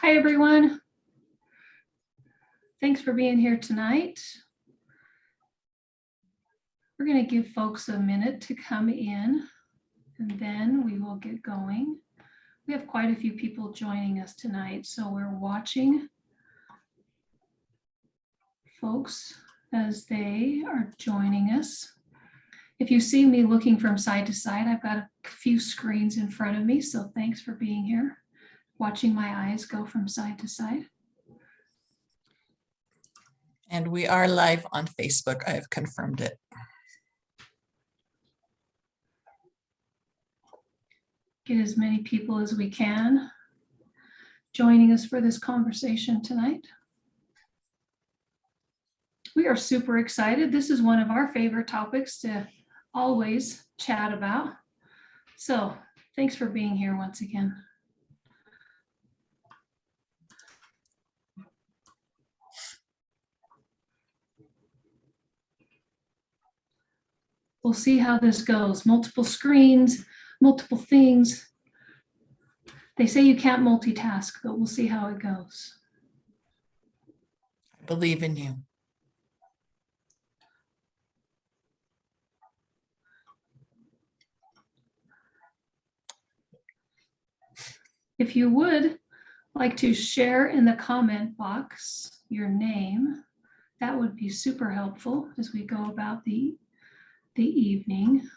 Hi, everyone. Thanks for being here tonight. We're going to give folks a minute to come in, and then we will get going. We have quite a few people joining us tonight, so we're watching folks as they are joining us. If you see me looking from side to side, I've got a few screens in front of me, so thanks for being here, watching my eyes go from side to side. And we are live on Facebook. I have confirmed it. Get as many people as we can joining us for this conversation tonight. We are super excited. This is one of our favorite topics to always chat about. So thanks for being here once again. We'll see how this goes. Multiple screens, multiple things. They say you can't multitask, but we'll see how it goes. I believe in you. If you would like to share in the comment box your name, that would be super helpful as we go about the evening.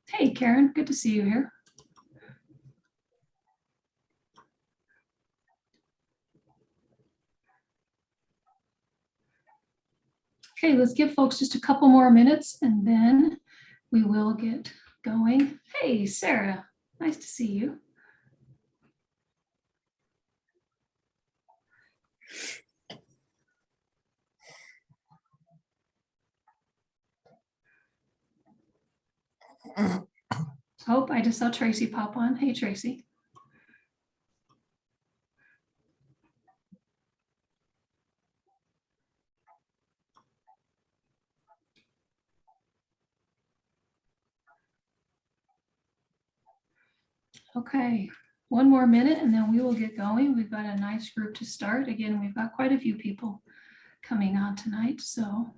Hey, Karen, good to see you here. Okay, let's give folks just a couple more minutes and then we will get going. Hey, Sarah, nice to see you. Oh, I just saw Tracy pop on. Hey, Tracy. Okay, one more minute and then we will get going. We've got a nice group to start. Again, we've got quite a few people coming on tonight, so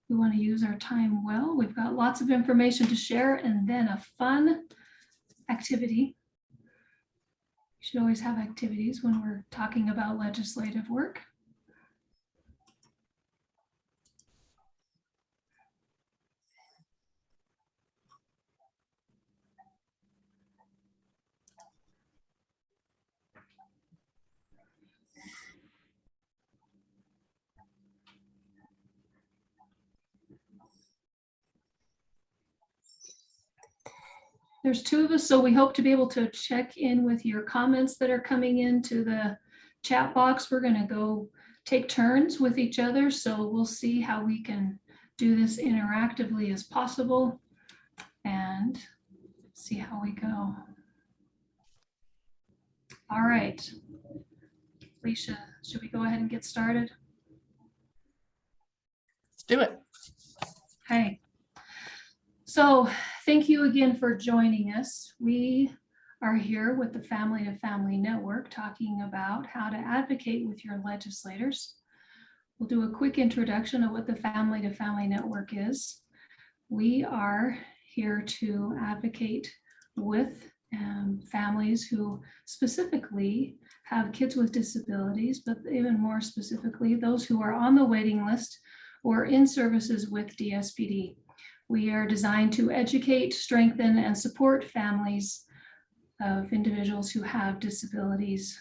we want to use our time well. We've got lots of information to share and then a fun activity. We should always have activities when we're talking about legislative work. There's two of us, so we hope to be able to check in with your comments that are coming into the chat box. We're going to go take turns with each other, so we'll see how we can do this interactively as possible and see how we go. All right, Alicia, should we go ahead and get started? Let's do it. Okay. So thank you again for joining us. We are here with the Family to Family Network talking about how to advocate with your legislators. We'll do a quick introduction of what the Family to Family Network is. We are here to advocate with families who specifically have kids with disabilities, but even more specifically, those who are on the waiting list or in services with DSPD. We are designed to educate, strengthen, and support families of individuals who have disabilities.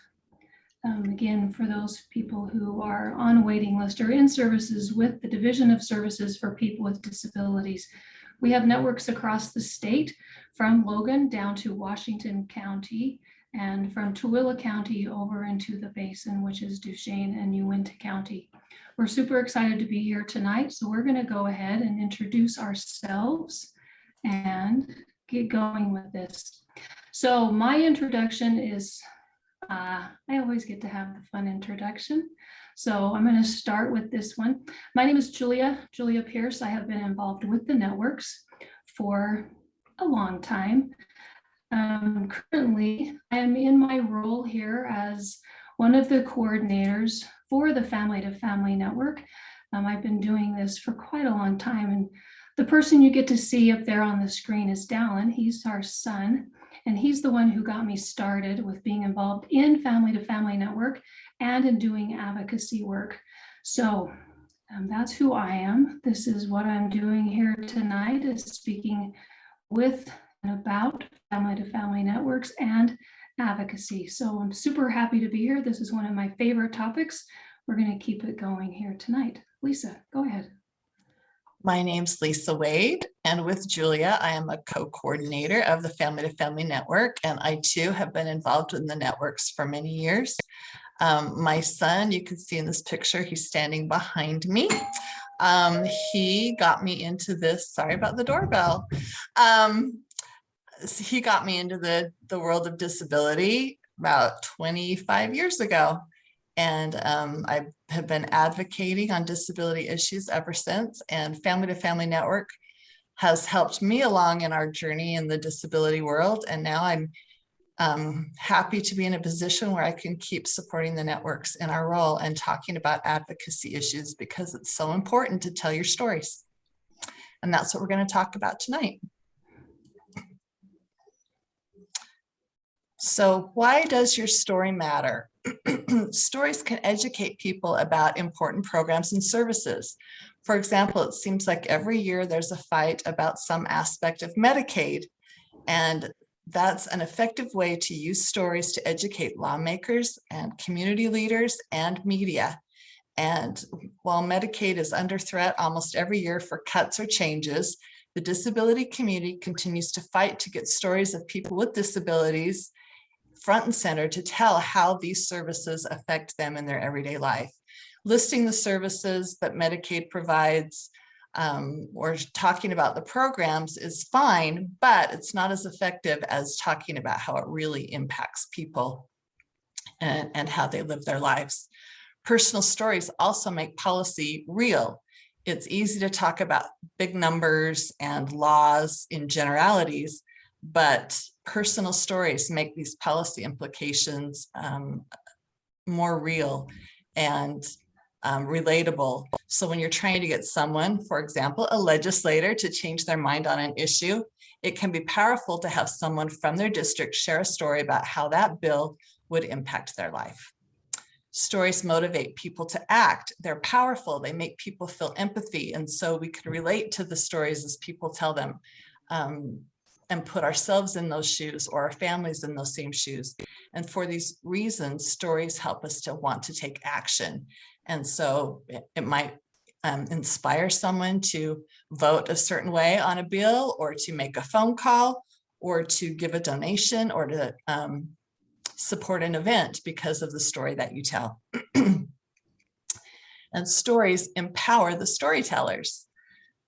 Again, for those people who are on a waiting list or in services with the Division of Services for People with Disabilities. We have networks across the state from Logan down to Washington County and from Tooele County over into the Basin, which is Duchesne and Uinta County. We're super excited to be here tonight, so we're going to go ahead and introduce ourselves and get going with this. So my introduction is I always get to have the fun introduction. So I'm going to start with this one. My name is Julia Pierce. I have been involved with the networks for a long time. Currently, I am in my role here as one of the coordinators for the Family to Family Network. I've been doing this for quite a long time, and the person you get to see up there on the screen is Dallin. He's our son, and he's the one who got me started with being involved in Family to Family Network and in doing advocacy work. So that's who I am. This is what I'm doing here tonight, is speaking with and about Family to Family Networks and advocacy. So I'm super happy to be here. This is one of my favorite topics. We're going to keep it going here tonight. Lisa, go ahead. My name's Lisa Wade, and with Julia, I am a co-coordinator of the Family to Family Network, and I too have been involved in the networks for many years. My son, you can see in this picture, he's standing behind me. He got me into this, sorry about the doorbell. He got me into the world of disability about 25 years ago. And I have been advocating on disability issues ever since. And Family to Family Network has helped me along in our journey in the disability world. And now I'm happy to be in a position where I can keep supporting the networks in our role and talking about advocacy issues, because it's so important to tell your stories. And that's what we're going to talk about tonight. So why does your story matter? Stories can educate people about important programs and services. For example, it seems like every year there's a fight about some aspect of Medicaid, and that's an effective way to use stories to educate lawmakers and community leaders and media. And while Medicaid is under threat almost every year for cuts or changes, the disability community continues to fight to get stories of people with disabilities front and center to tell how these services affect them in their everyday life. Listing the services that Medicaid provides or talking about the programs is fine, but it's not as effective as talking about how it really impacts people and how they live their lives. Personal stories also make policy real. It's easy to talk about big numbers and laws in generalities, but personal stories make these policy implications more real and relatable. So when you're trying to get someone, for example, a legislator, to change their mind on an issue, it can be powerful to have someone from their district share a story about how that bill would impact their life. Stories motivate people to act. They're powerful. They make people feel empathy. And so we can relate to the stories as people tell them. And put ourselves in those shoes, or our families in those same shoes. And for these reasons, stories help us to want to take action. And so it might inspire someone to vote a certain way on a bill, or to make a phone call, or to give a donation, or to support an event because of the story that you tell. And stories empower the storytellers.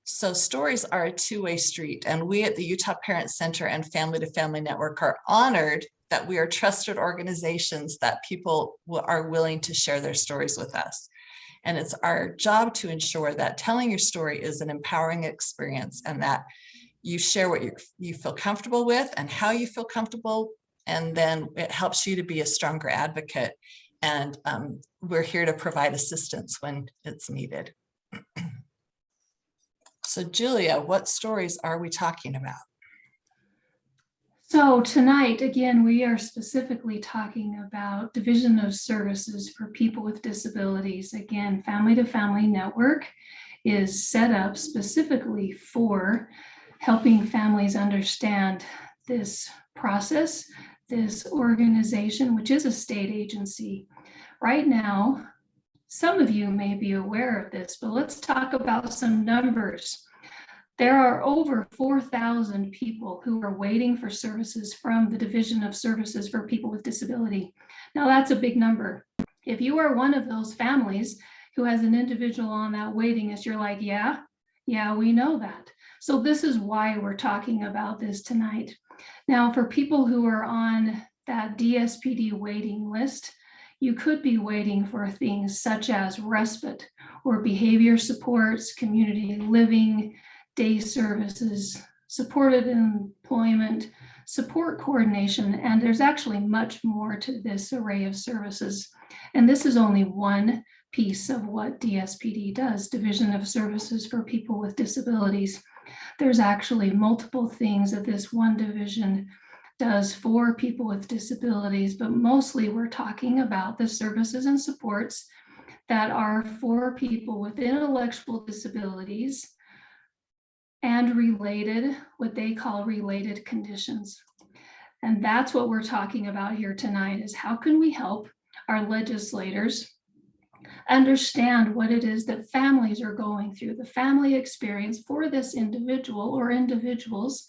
So stories are a two-way street, and we at the Utah Parent Center and Family to Family Network are honored that we are trusted organizations that people are willing to share their stories with us. And it's our job to ensure that telling your story is an empowering experience, and that you share what you feel comfortable with and how you feel comfortable, and then it helps you to be a stronger advocate. And we're here to provide assistance when it's needed. So Julia, what stories are we talking about? So tonight, again, we are specifically talking about division of services for people with disabilities. Again, Family to Family Network is set up specifically for helping families understand this process, this organization, which is a state agency. Right now, some of you may be aware of this, but let's talk about some numbers. There are over 4,000 people who are waiting for services from the Division of Services for People with Disability. Now that's a big number. If you are one of those families who has an individual on that waiting list, you're like, yeah, we know that. So this is why we're talking about this tonight. Now, for people who are on that DSPD waiting list, you could be waiting for things such as respite or behavior supports, community living, day services, supported employment, support coordination, and there's actually much more to this array of services. And this is only one piece of what DSPD does, Division of Services for People with Disabilities. There's actually multiple things that this one division does for people with disabilities, but mostly we're talking about the services and supports that are for people with intellectual disabilities and related, what they call related conditions. And that's what we're talking about here tonight, is how can we help our legislators understand what it is that families are going through, the family experience for this individual or individuals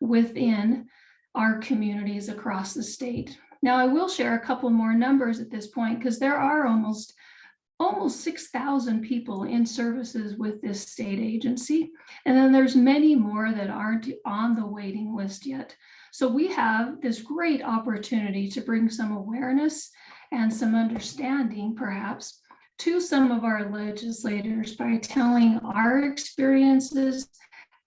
within our communities across the state. Now, I will share a couple more numbers at this point, because there are almost 6,000 people in services with this state agency. And then there's many more that aren't on the waiting list yet. So we have this great opportunity to bring some awareness and some understanding, perhaps, to some of our legislators by telling our experiences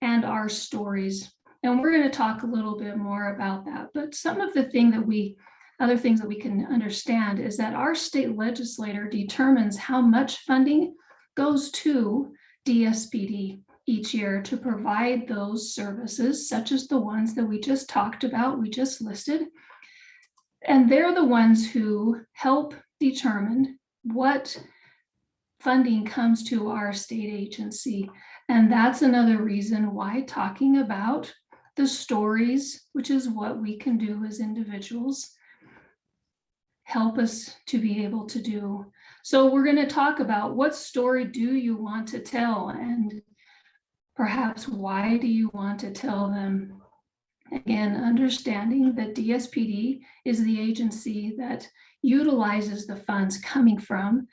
and our stories. And we're going to talk a little bit more about that. But some of the other things that we can understand is that our state legislator determines how much funding goes to DSPD each year to provide those services, such as the ones that we just talked about, we just listed. And they're the ones who help determine what funding comes to our state agency. And that's another reason why talking about the stories, which is what we can do as individuals, help us to be able to do. So we're going to talk about what story do you want to tell, and perhaps why do you want to tell them? Again, understanding that DSPD is the agency that utilizes the funds coming from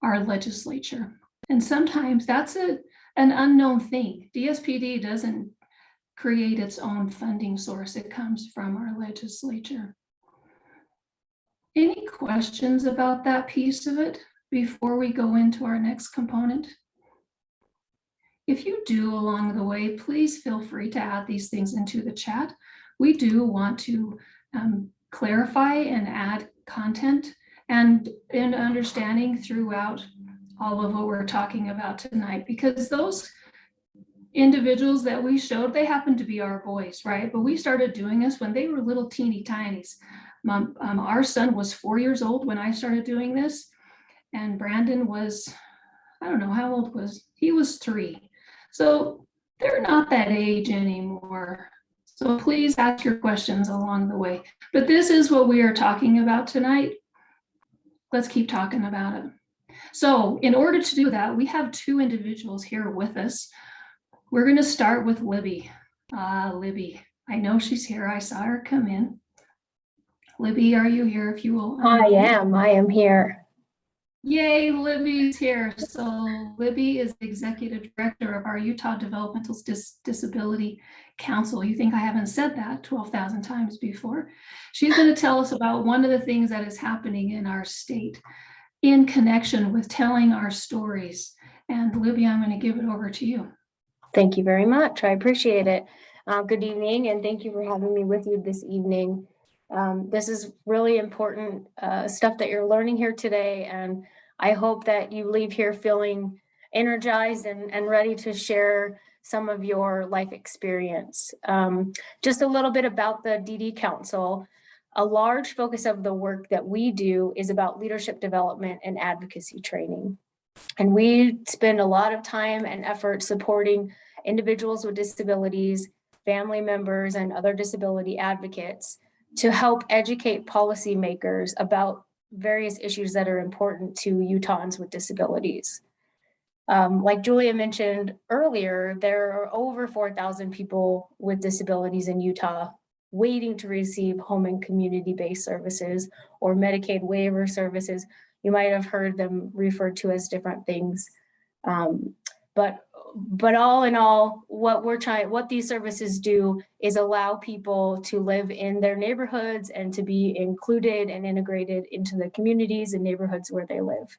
our legislature. And sometimes that's an unknown thing. DSPD doesn't create its own funding source. It comes from our legislature. Any questions about that piece of it before we go into our next component? If you do along the way, please feel free to add these things into the chat. We do want to clarify and add content and understanding throughout all of what we're talking about tonight, because those individuals that we showed, they happen to be our boys, right? But we started doing this when they were little teeny tinies. Our son was 4 years old when I started doing this, and Brandon was, I don't know how old was he? Was 3. So they're not that age anymore. So please ask your questions along the way. But this is what we are talking about tonight. Let's keep talking about it. So in order to do that, we have 2 individuals here with us. We're going to start with Libby. Libby, I know she's here. I saw her come in. Libby, are you here? If you will. I am here. Yay, Libby's here. So Libby is the executive director of our Utah Developmental Disability Council. You think I haven't said that 12,000 times before? She's going to tell us about one of the things that is happening in our state in connection with telling our stories. And Libby, I'm going to give it over to you. Thank you very much. I appreciate it. Good evening, and thank you for having me with you this evening. This is really important stuff that you're learning here today, and I hope that you leave here feeling energized and ready to share some of your life experience. Just a little bit about the DD Council. A large focus of the work that we do is about leadership development and advocacy training. And we spend a lot of time and effort supporting individuals with disabilities, family members, and other disability advocates to help educate policymakers about various issues that are important to Utahns with disabilities. Like Julia mentioned earlier, there are over 4,000 people with disabilities in Utah waiting to receive home and community-based services or Medicaid waiver services. You might have heard them referred to as different things. But but all in all, what these services do is allow people to live in their neighborhoods and to be included and integrated into the communities and neighborhoods where they live.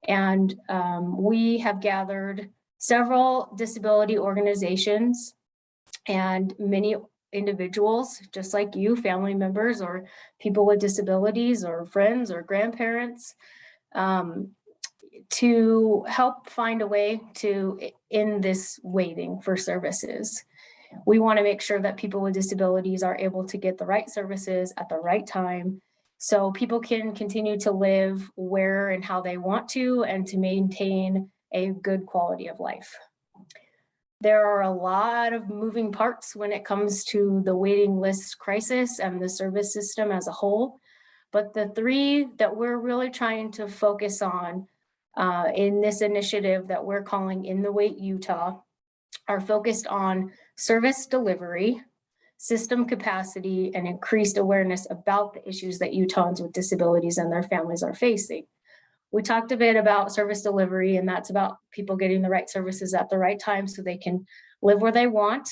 And we have gathered several disability organizations and many individuals, just like you, family members or people with disabilities or friends or grandparents, to help find a way to end this waiting for services. We want to make sure that people with disabilities are able to get the right services at the right time, so people can continue to live where and how they want to, and to maintain a good quality of life. There are a lot of moving parts when it comes to the waiting list crisis and the service system as a whole, but the three that we're really trying to focus on in this initiative that we're calling In the Wait Utah are focused on service delivery, system capacity, and increased awareness about the issues that Utahns with disabilities and their families are facing. We talked a bit about service delivery, and that's about people getting the right services at the right time so they can live where they want.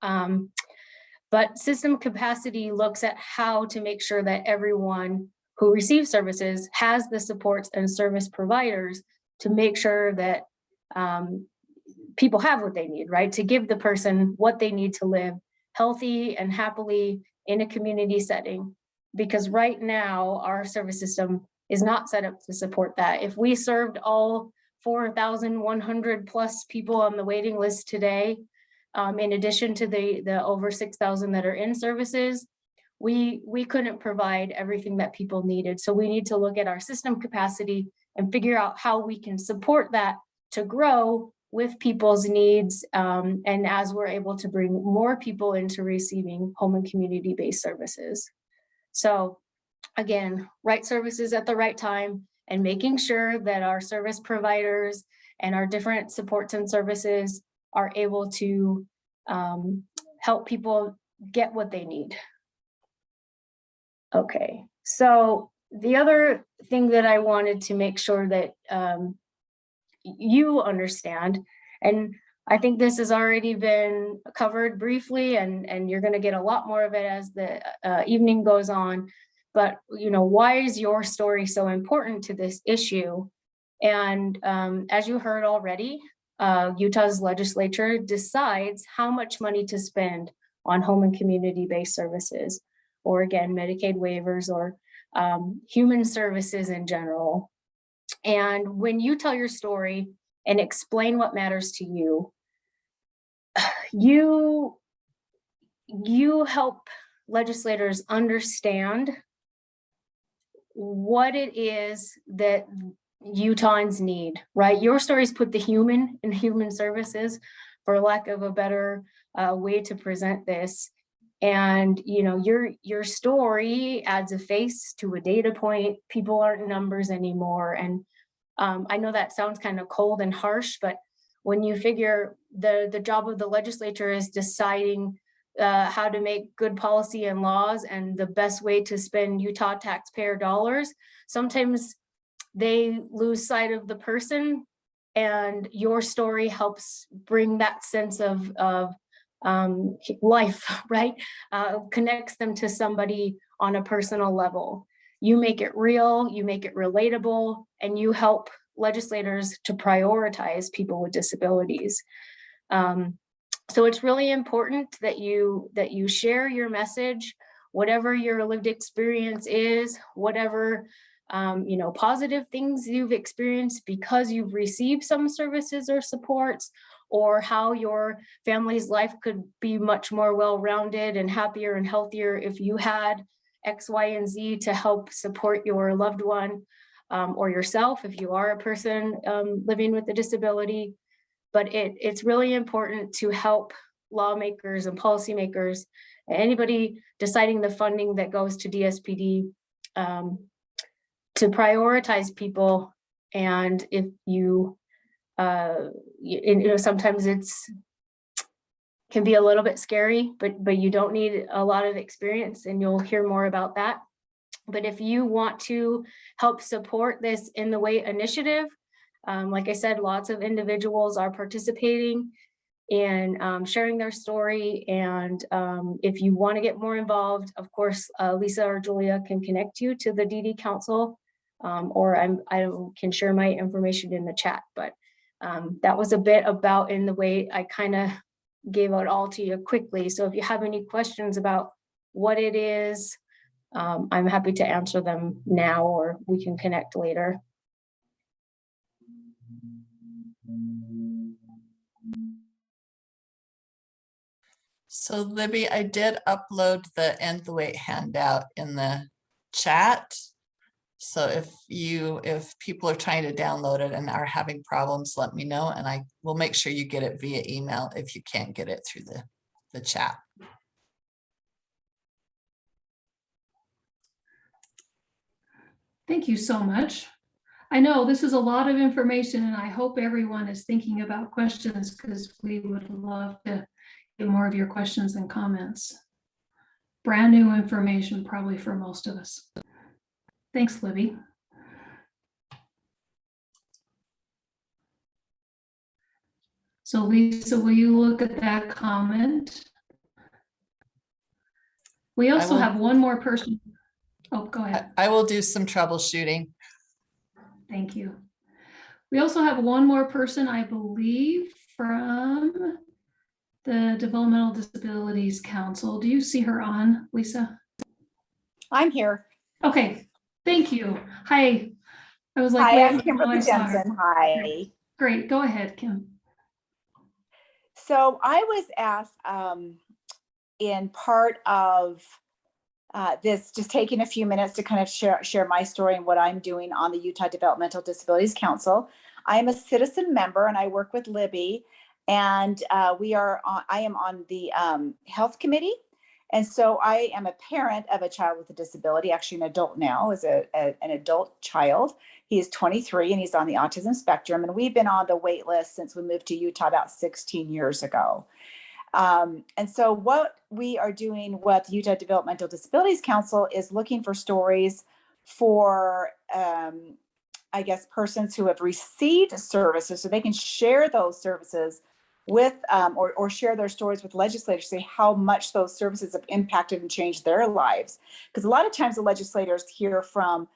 But system capacity looks at how to make sure that everyone who receives services has the supports and service providers to make sure that people have what they need, right? To give the person what they need to live healthy and happily in a community setting. Because right now, our service system is not set up to support that. If we served all 4,100 plus people on the waiting list today, in addition to the over 6,000 that are in services, we couldn't provide everything that people needed. So we need to look at our system capacity and figure out how we can support that to grow with people's needs, and as we're able to bring more people into receiving home and community-based services. So again, right services at the right time, and making sure that our service providers and our different supports and services are able to help people get what they need. Okay, so the other thing that I wanted to make sure that you understand, and I think this has already been covered briefly, and you're going to get a lot more of it as the evening goes on. But why is your story so important to this issue? And as you heard already, Utah's legislature decides how much money to spend on home and community-based services, or again, Medicaid waivers, or human services in general. And when you tell your story and explain what matters to you, you help legislators understand what it is that Utahns need, right? Your stories put the human in human services, for lack of a better way to present this. And your story adds a face to a data point. People aren't numbers anymore. And I know that sounds kind of cold and harsh, but when you figure the job of the legislature is deciding how to make good policy and laws and the best way to spend Utah taxpayer dollars, sometimes they lose sight of the person, and your story helps bring that sense of life, right? Connects them to somebody on a personal level. You make it real, you make it relatable, and you help legislators to prioritize people with disabilities. So it's really important that you share your message, whatever your lived experience is, whatever positive things you've experienced because you've received some services or supports, or how your family's life could be much more well-rounded and happier and healthier if you had X, Y, and Z to help support your loved one, or yourself if you are a person living with a disability. But it's really important to help lawmakers and policymakers, anybody deciding the funding that goes to DSPD, to prioritize people. And if you sometimes it's can be a little bit scary, but you don't need a lot of experience, and you'll hear more about that. But if you want to help support this In the Wait initiative, Like I said, lots of individuals are participating and sharing their story. And if you want to get more involved, of course, Lisa or Julia can connect you to the DD Council, or I can share my information in the chat. But that was a bit about in the way I kind of gave it all to you quickly. So if you have any questions about what it is, I'm happy to answer them now, or we can connect later. So Libby, I did upload the End the Wait handout in the chat. So if people are trying to download it and are having problems, let me know, and I will make sure you get it via email if you can't get it through the chat. Thank you so much. I know this is a lot of information, and I hope everyone is thinking about questions, because we would love to get more of your questions and comments. Brand new information probably for most of us. Thanks, Libby. So Lisa, will you look at that comment? We also have one more person. Oh, go ahead. I will do some troubleshooting. Thank you. We also have one more person, I believe, from the Developmental Disabilities Council. Do you see her on, Lisa? I'm here. Okay, thank you. Hi. I was like, Hi, wait, I'm Kimberly Jensen. Hi. Great, go ahead, Kim. So I was asked in part of this, just taking a few minutes to kind of share my story and what I'm doing on the Utah Developmental Disabilities Council. I am a citizen member and I work with Libby, and I am on the health committee. And so I am a parent of a child with a disability, actually an adult now, is an adult child. He is 23 and he's on the autism spectrum. And we've been on the wait list since we moved to Utah about 16 years ago. And so what we are doing with Utah Developmental Disabilities Council is looking for stories for, I guess, persons who have received services so they can share those services with, or share their stories with legislators, say how much those services have impacted and changed their lives. Because a lot of times the legislators hear from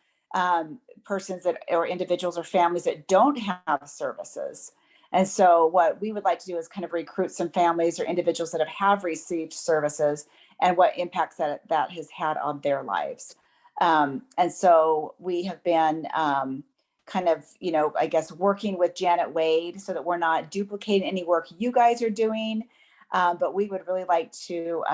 persons that, or individuals or families that don't have services. And so what we would like to do is kind of recruit some families or individuals that have received services and what impacts that has had on their lives. And so we have been kind of, I guess, working with Janet Wade so that we're not duplicating any work you guys are doing. But we would really like to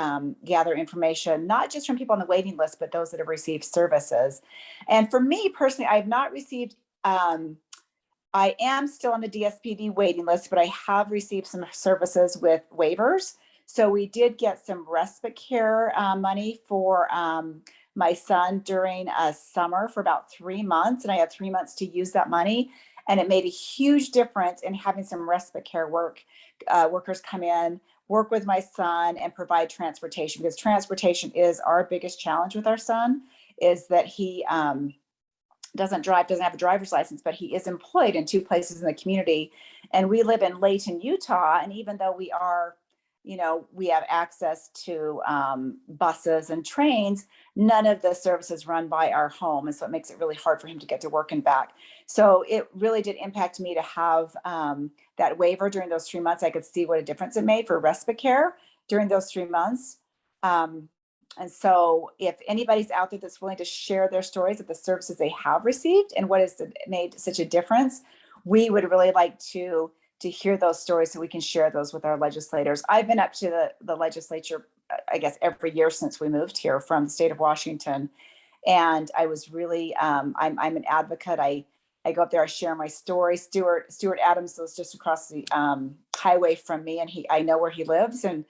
gather information, not just from people on the waiting list, but those that have received services. And for me personally, I have not received, I am still on the DSPD waiting list, but I have received some services with waivers. So we did get some respite care money for my son during a summer for about 3 months. And I had 3 months to use that money. And it made a huge difference in having some respite care workers come in, work with my son and provide transportation, because transportation is our biggest challenge with our son, is that he doesn't have a driver's license, but he is employed in 2 places in the community. And we live in Layton, Utah. And even though we are, we have access to buses and trains, none of the services run by our home. And so it makes it really hard for him to get to work and back. So it really did impact me to have that waiver during those 3 months. I could see what a difference it made for respite care during those 3 months. And so if anybody's out there that's willing to share their stories of the services they have received and what has made such a difference, we would really like to hear those stories so we can share those with our legislators. I've been up to the legislature, I guess, every year since we moved here from the state of Washington. And I was really, I'm an advocate. I go up there, I share my story. Stuart Adams lives just across the highway from me, and I know where he lives, and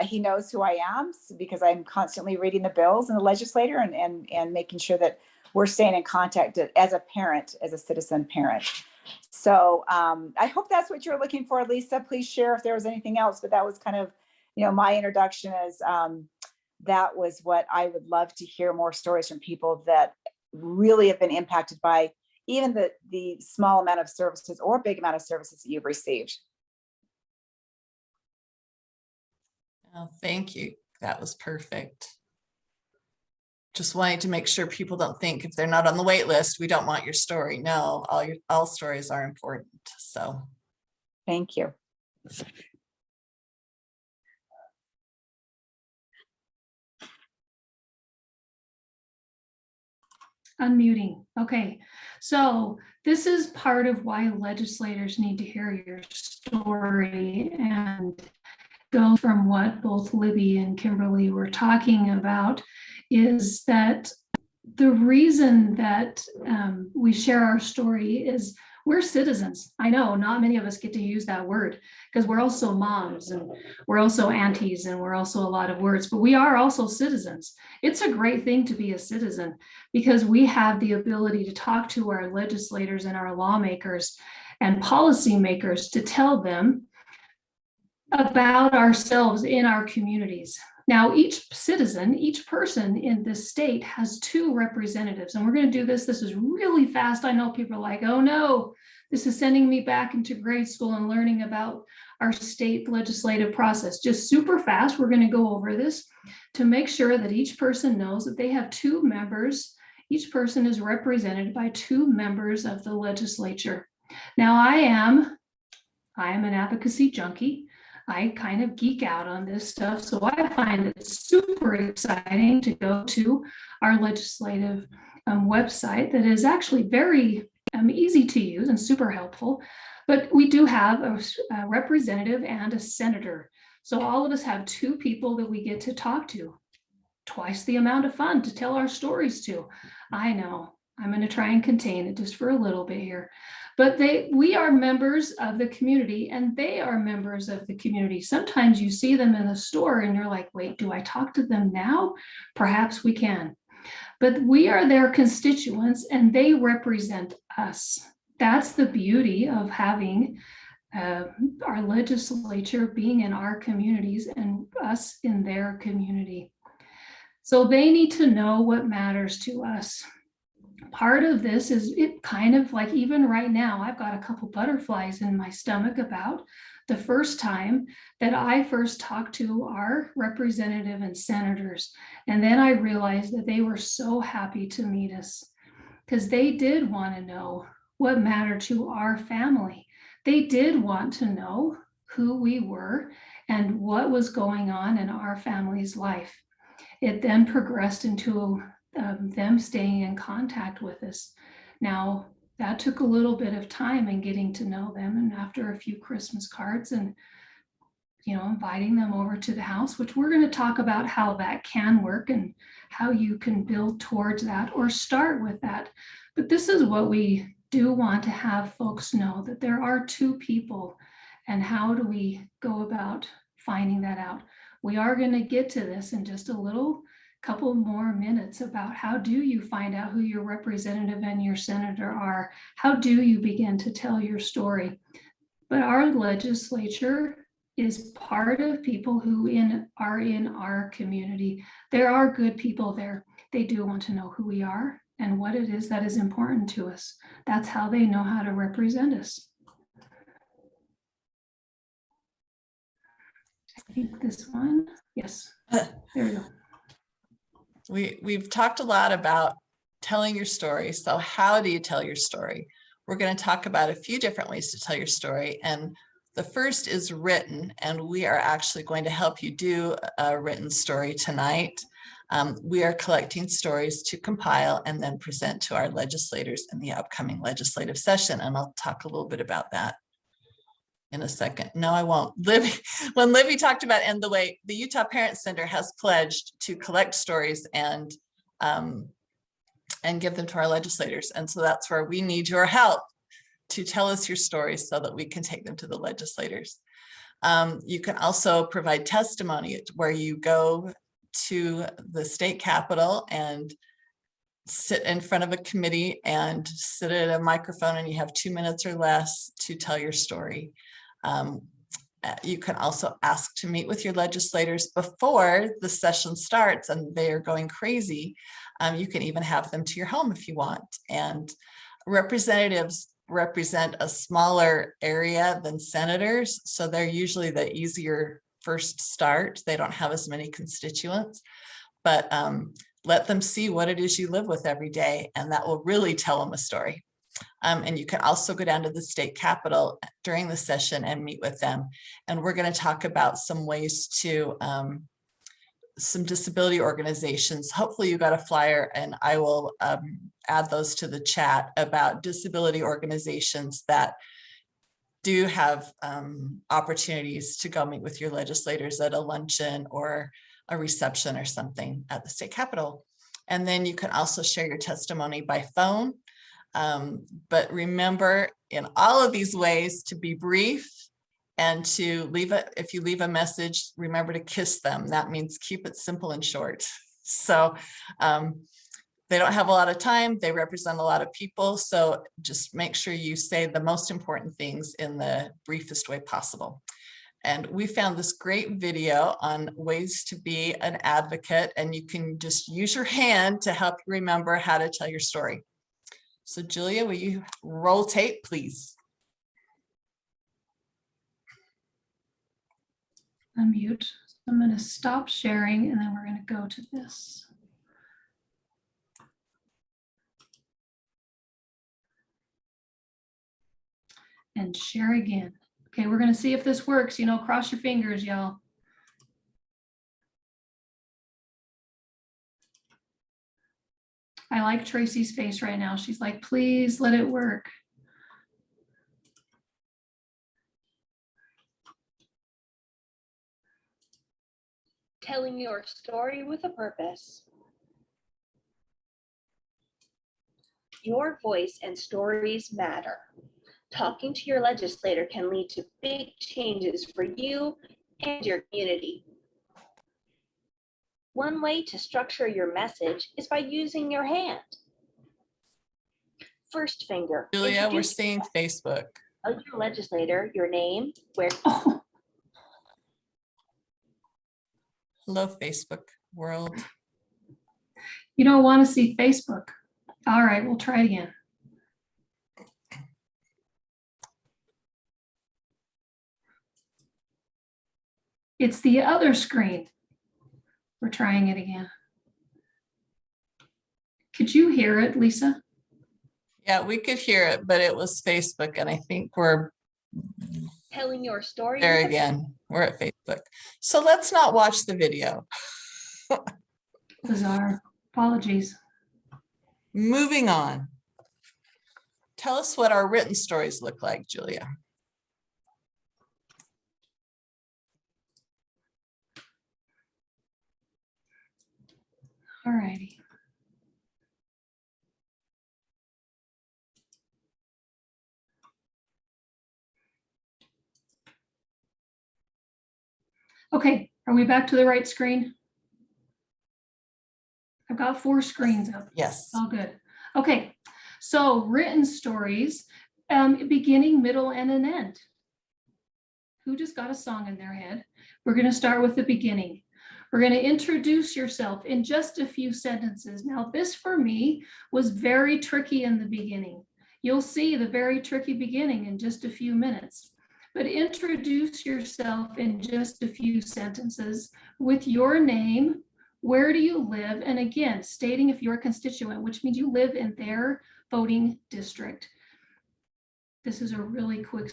he knows who I am because I'm constantly reading the bills and the legislator and making sure that we're staying in contact as a parent, as a citizen parent. So I hope that's what you're looking for, Lisa. Please share if there was anything else, but that was kind of, my introduction is that was what I would love to hear, more stories from people that really have been impacted by even the small amount of services or big amount of services that you've received. Oh, thank you. That was perfect. Just wanting to make sure people don't think if they're not on the wait list, we don't want your story. No, all stories are important. So Thank you. Unmuting. Okay, so this is part of why legislators need to hear your story and go from what both Libby and Kimberly were talking about is that the reason that we share our story is we're citizens. I know not many of us get to use that word because we're also moms and we're also aunties and we're also a lot of words, but we are also citizens. It's a great thing to be a citizen because we have the ability to talk to our legislators and our lawmakers and policymakers to tell them about ourselves in our communities. Now, each citizen, each person in this state has 2 representatives, and we're going to do this. This is really fast. I know people are like, oh no, this is sending me back into grade school and learning about our state legislative process. Just super fast. We're going to go over this to make sure that each person knows that they have 2 members. Each person is represented by 2 members of the legislature. Now, I am an advocacy junkie. I kind of geek out on this stuff. So I find it super exciting to go to our legislative website that is actually very easy to use and super helpful. But we do have a representative and a senator. So all of us have 2 people that we get to talk to. Twice the amount of fun to tell our stories to. I know. I'm going to try and contain it just for a little bit here. But we are members of the community and they are members of the community. Sometimes you see them in the store and you're like, wait, do I talk to them now? Perhaps we can. But we are their constituents and they represent us. That's the beauty of having our legislature being in our communities and us in their community. So they need to know what matters to us. Part of this is it kind of like even right now, I've got a couple butterflies in my stomach about the first time that I first talked to our representative and senators. And then I realized that they were so happy to meet us because they did want to know what mattered to our family. They did want to know who we were and what was going on in our family's life. It then progressed into them staying in contact with us. Now, that took a little bit of time in getting to know them, and after a few Christmas cards and inviting them over to the house, which we're going to talk about how that can work and how you can build towards that or start with that. But this is what we do want to have folks know, that there are 2 people, and how do we go about finding that out? We are going to get to this in just a couple more minutes about how do you find out who your representative and your senator are? How do you begin to tell your story? But our legislature is part of people who are in our community. There are good people there. They do want to know who we are and what it is that is important to us. That's how they know how to represent us. I think this one, yes, there we go. We've talked a lot about telling your story. So how do you tell your story? We're going to talk about a few different ways to tell your story. And the first is written, and we are actually going to help you do a written story tonight. We are collecting stories to compile and then present to our legislators in the upcoming legislative session. And I'll talk a little bit about that in a second. No, I won't. When Libby talked about, and the way the Utah Parent Center has pledged to collect stories and give them to our legislators. And so that's where we need your help to tell us your stories so that we can take them to the legislators. You can also provide testimony where you go to the state capitol and sit in front of a committee and sit at a microphone, and you have 2 minutes or less to tell your story. You can also ask to meet with your legislators before the session starts and they are going crazy. You can even have them to your home if you want and Representatives represent a smaller area than senators, so they're usually the easier first start. They don't have as many constituents, but let them see what it is you live with every day, and that will really tell them a story. And you can also go down to the state capitol during the session and meet with them. And we're going to talk about some ways to some disability organizations. Hopefully you got a flyer, and I will add those to the chat about disability organizations that do have opportunities to go meet with your legislators at a luncheon or a reception or something at the state capitol. And then you can also share your testimony by phone. But remember, in all of these ways, to be brief and to leave it. If you leave a message, remember to kiss them. That means keep it simple and short. So they don't have a lot of time. They represent a lot of people. So just make sure you say the most important things in the briefest way possible. And we found this great video on ways to be an advocate, and you can just use your hand to help you remember how to tell your story. So Julia, will you roll tape, please? Unmute. So I'm going to stop sharing, and then we're going to go to this. And share again. Okay, we're going to see if this works. You know, cross your fingers, y'all. I like Tracy's face right now. She's like, please let it work. Telling your story with a purpose. Your voice and stories matter. Talking to your legislator can lead to big changes for you and your community. One way to structure your message is by using your hand. First finger. Julia, we're seeing Facebook. Tell your legislator your name, where. Oh, Hello, Facebook world. you don't want to see Facebook. All right, we'll try again. It's the other screen. We're trying it again. Could you hear it, Lisa? Yeah, we could hear it, but it was Facebook, and I think we're Telling your story. there again. We're at Facebook. So let's not watch the video. Bizarre. Apologies. Moving on. Tell us what our written stories look like, Julia. All righty. Okay, are we back to the right screen? I've got 4 screens up. Yes. All good. Okay, so written stories, beginning, middle, and an end. Who just got a song in their head? We're going to start with the beginning. We're going to introduce yourself in just a few sentences. Now, this for me was very tricky in the beginning. You'll see the very tricky beginning in just a few minutes. But introduce yourself in just a few sentences with your name, where do you live, and again, stating if you're a constituent, which means you live in their voting district. This is a really quick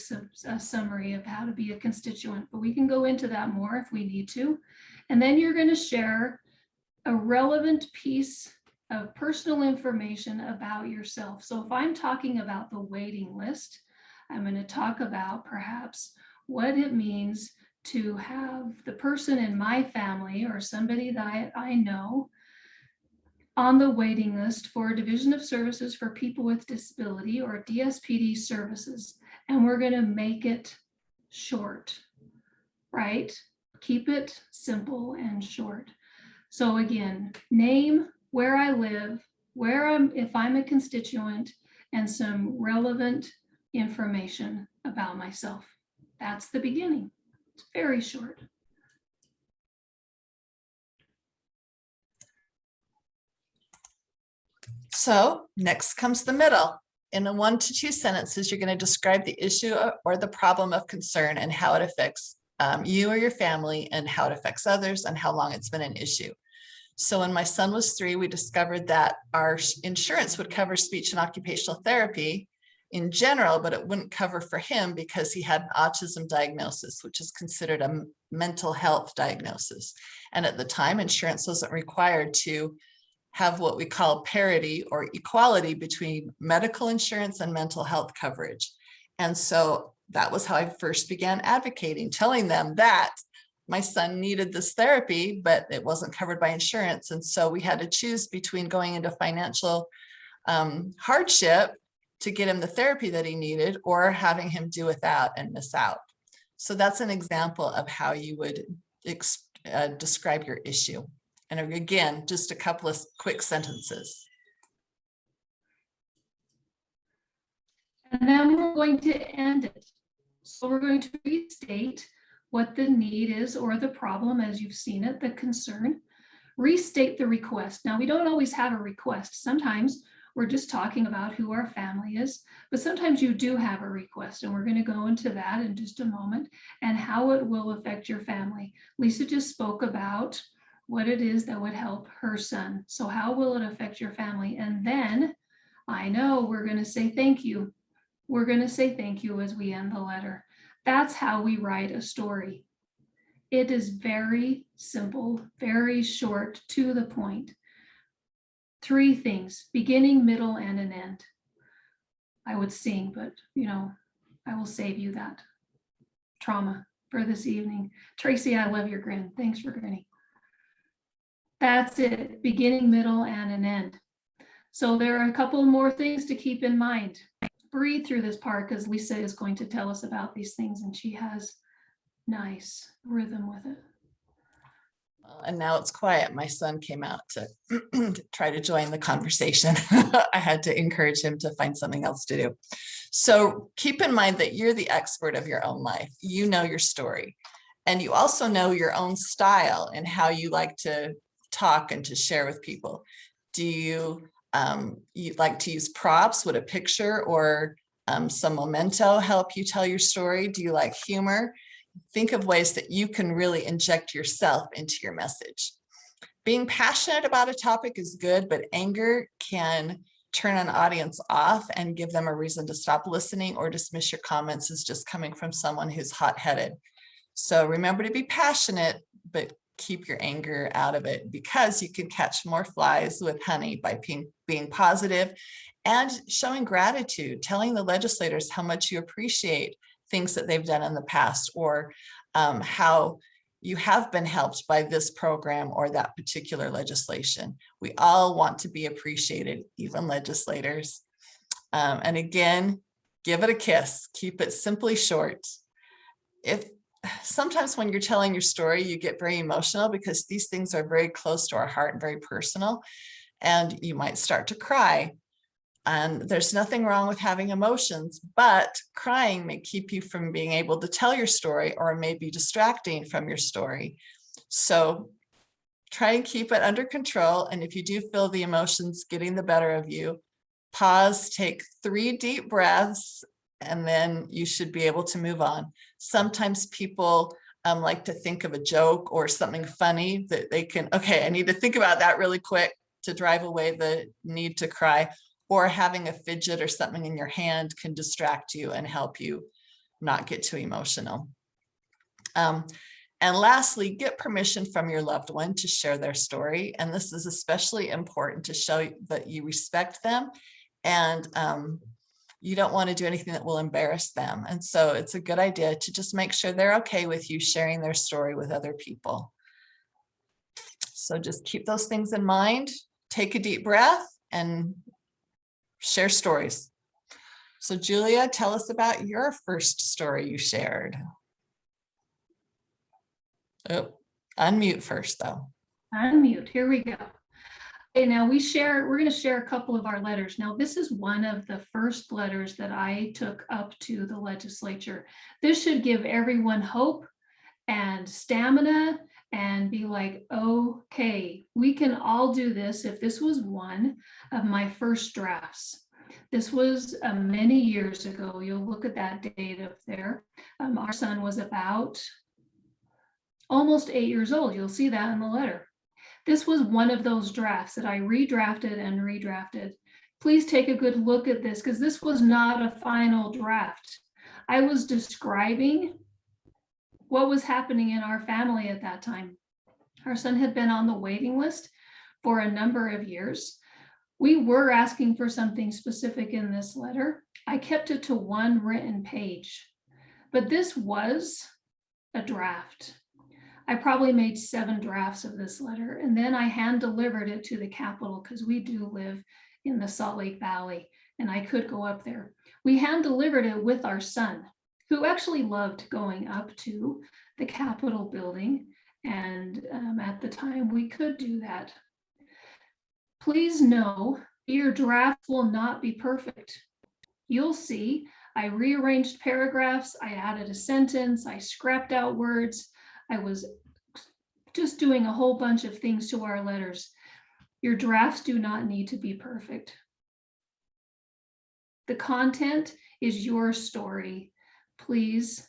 summary of how to be a constituent, but we can go into that more if we need to. And then you're going to share a relevant piece of personal information about yourself. So if I'm talking about the waiting list, I'm going to talk about perhaps what it means to have the person in my family or somebody that I know on the waiting list for Division of Services for People with Disability, or DSPD services. And we're going to make it short, right? Keep it simple and short. So again, name, where I live, if I'm a constituent, and some relevant information about myself. That's the beginning. It's very short. So next comes the middle. In a 1 to 2 sentences, you're going to describe the issue or the problem of concern and how it affects you or your family, and how it affects others, and how long it's been an issue. So when my son was 3, we discovered that our insurance would cover speech and occupational therapy in general, but it wouldn't cover for him because he had an autism diagnosis, which is considered a mental health diagnosis. And at the time, insurance wasn't required to have what we call parity or equality between medical insurance and mental health coverage. And so that was how I first began advocating, telling them that my son needed this therapy, but it wasn't covered by insurance. And so we had to choose between going into financial hardship to get him the therapy that he needed, or having him do without and miss out. So that's an example of how you would describe your issue. And again, just a couple of quick sentences. And then we're going to end it. So we're going to restate what the need is or the problem as you've seen it, the concern. Restate the request. Now, we don't always have a request. Sometimes we're just talking about who our family is, but sometimes you do have a request, and we're going to go into that in just a moment and how it will affect your family. Lisa just spoke about what it is that would help her son. So how will it affect your family? And then I know we're going to say thank you. We're going to say thank you as we end the letter. That's how we write a story. It is very simple, very short, to the point. 3 things: beginning, middle, and an end. I would sing, but I will save you that trauma for this evening. Tracy, I love your grin. Thanks for grinning. That's it, beginning, middle, and an end. So there are a couple more things to keep in mind. Breathe through this part, because Lisa is going to tell us about these things, and she has nice rhythm with it. And now it's quiet. My son came out to try to join the conversation. I had to encourage him to find something else to do. So keep in mind that you're the expert of your own life. You know your story, and you also know your own style and how you like to talk and to share with people. Do you like to use props? Would a picture or some memento help you tell your story? Do you like humor? Think of ways that you can really inject yourself into your message. Being passionate about a topic is good, but anger can turn an audience off and give them a reason to stop listening or dismiss your comments as just coming from someone who's hot-headed. So remember to be passionate, but keep your anger out of it, because you can catch more flies with honey by being positive and showing gratitude, telling the legislators how much you appreciate things that they've done in the past, or how you have been helped by this program or that particular legislation. We all want to be appreciated, even legislators. And again, give it a kiss. Keep it simply short. Sometimes when you're telling your story, you get very emotional because these things are very close to our heart and very personal, and you might start to cry. And there's nothing wrong with having emotions, but crying may keep you from being able to tell your story, or may be distracting from your story. So try and keep it under control. And if you do feel the emotions getting the better of you, pause, take 3 deep breaths, and then you should be able to move on. Sometimes people like to think of a joke or something funny that they can, okay, I need to think about that really quick to drive away the need to cry. Or having a fidget or something in your hand can distract you and help you not get too emotional. And lastly, get permission from your loved one to share their story. And this is especially important to show that you respect them, and you don't want to do anything that will embarrass them. And so it's a good idea to just make sure they're okay with you sharing their story with other people. So just keep those things in mind, take a deep breath, and share stories. So Julia, tell us about your first story you shared. Oh, unmute first though. Unmute, here we go. Okay, now we're going to share a couple of our letters. Now, this is one of the first letters that I took up to the legislature. This should give everyone hope and stamina and be like, okay, we can all do this. If this was one of my first drafts. This was many years ago. You'll look at that date up there. Our son was about almost 8 years old. You'll see that in the letter. This was one of those drafts that I redrafted and redrafted. Please take a good look at this because this was not a final draft. I was describing what was happening in our family at that time. Our son had been on the waiting list for a number of years. We were asking for something specific in this letter. I kept it to one written page, but this was a draft. I probably made 7 drafts of this letter, and then I hand delivered it to the Capitol because we do live in the Salt Lake Valley and I could go up there. We hand delivered it with our son, who actually loved going up to the Capitol building. And at the time we could do that. Please know your draft will not be perfect. You'll see I rearranged paragraphs, I added a sentence, I scrapped out words. I was just doing a whole bunch of things to our letters. Your drafts do not need to be perfect. The content is your story. Please,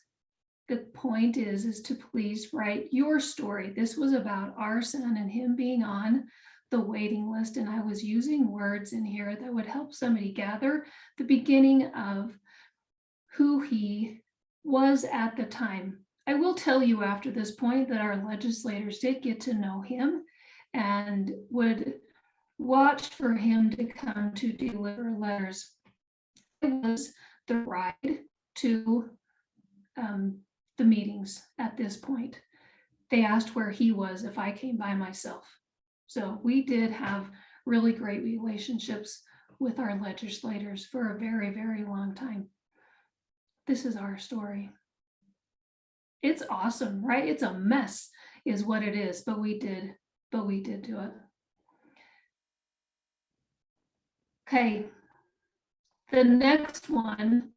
the point is to please write your story. This was about our son and him being on the waiting list, and I was using words in here that would help somebody gather the beginning of who he was at the time. I will tell you after this point that our legislators did get to know him and would watch for him to come to deliver letters. I was the ride to the meetings at this point. They asked where he was if I came by myself. So we did have really great relationships with our legislators for a very, very long time. This is our story. It's awesome, right? It's a mess is what it is, but we did do it. Okay, the next one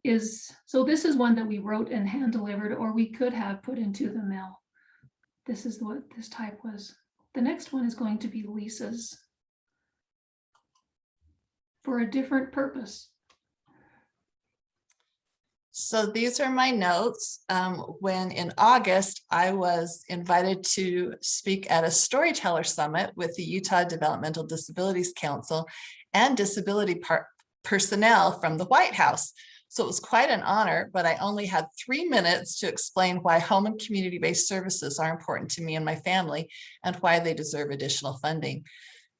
is, so this is one that we wrote and hand delivered, or we could have put into the mail. This is what this type was. The next one is going to be Lisa's for a different purpose. So these are my notes. When in August, I was invited to speak at a storyteller summit with the Utah Developmental Disabilities Council and disability personnel from the White House. So it was quite an honor, but I only had 3 minutes to explain why home and community-based services are important to me and my family and why they deserve additional funding.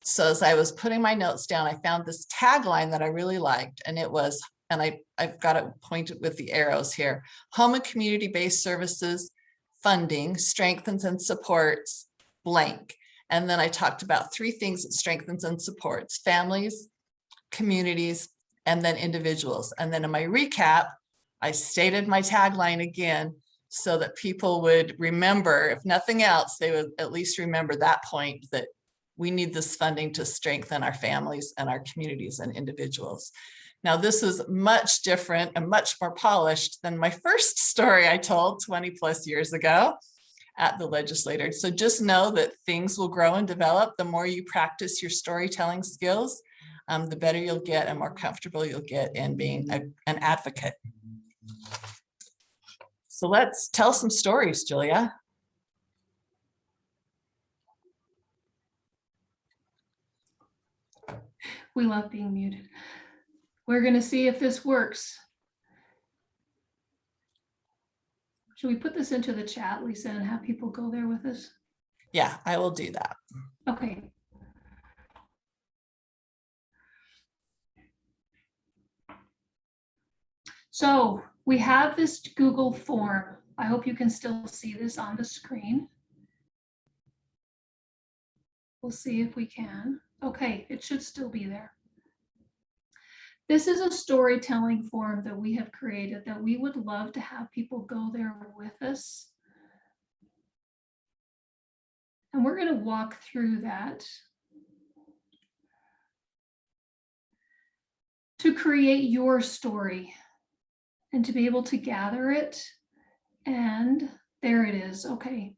So as I was putting my notes down, I found this tagline that I really liked, and it was, and I've got it pointed with the arrows here, home and community-based services funding strengthens and supports blank. And then I talked about 3 things it strengthens and supports: families, communities, and then individuals. And then in my recap, I stated my tagline again so that people would remember, if nothing else, they would at least remember that point, that we need this funding to strengthen our families and our communities and individuals. Now, this is much different and much more polished than my first story I told 20 plus years ago at the Legislators. So just know that things will grow and develop. The more you practice your storytelling skills, the better you'll get and more comfortable you'll get in being an advocate. So let's tell some stories, Julia. We love being muted. We're going to see if this works. Should we put this into the chat, Lisa, and have people go there with us? Yeah, I will do that. Okay. So we have this Google form. I hope you can still see this on the screen. We'll see if we can. Okay, it should still be there. This is a storytelling form that we have created that we would love to have people go there with us. And we're going to walk through that to create your story and to be able to gather it. And there it is. Okay.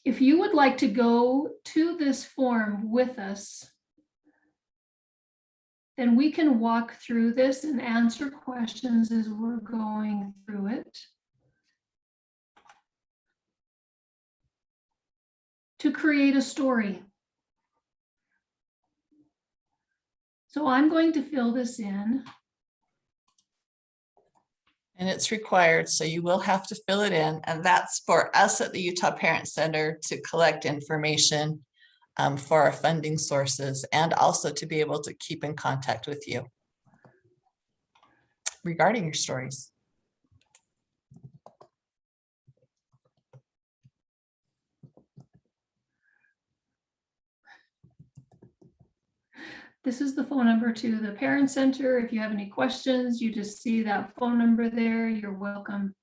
If you would like to go to this form with us, And we can walk through this and answer questions as we're going through it. To create a story. So I'm going to fill this in. And it's required, so you will have to fill it in. And that's for us at the Utah Parent Center to collect information for our funding sources and also to be able to keep in contact with you regarding your stories. This is the phone number to the Parent Center. If you have any questions, you just see that phone number there. You're welcome.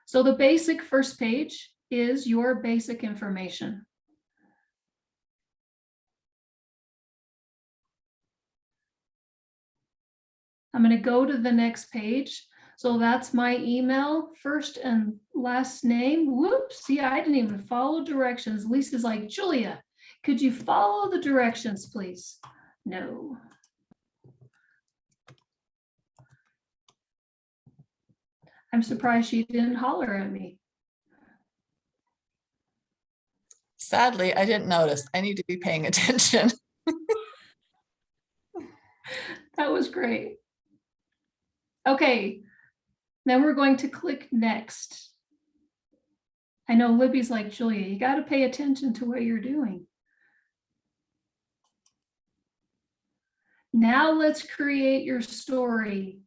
So the basic first page is your basic information. I'm going to go to the next page. So that's my email, first and last name. Whoops, see, I didn't even follow directions. Lisa's like, Julia, could you follow the directions, please? No. I'm surprised she didn't holler at me. Sadly, I didn't notice. I need to be paying attention. That was great. Okay, then we're going to click next. I know Libby's like, Julia, you got to pay attention to what you're doing. Now let's create your story.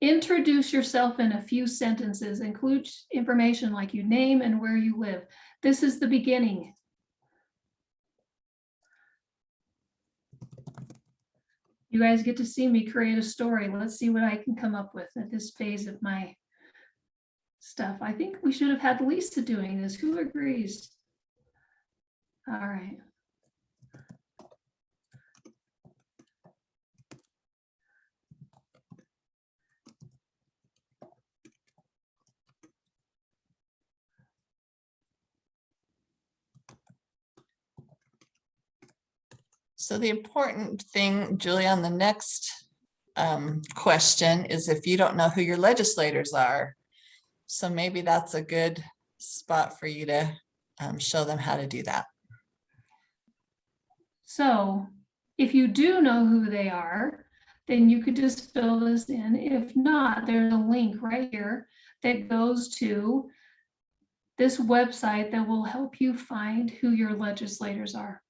Introduce yourself in a few sentences. Include information like your name and where you live. This is the beginning. You guys get to see me create a story. Let's see what I can come up with at this phase of my stuff. I think we should have had Lisa doing this. Who agrees? All right. So the important thing, Julia, on the next question is if you don't know who your legislators are. So maybe that's a good spot for you to show them how to do that. So if you do know who they are, then you could just fill this in. If not, there's a link right here that goes to this website that will help you find who your legislators are.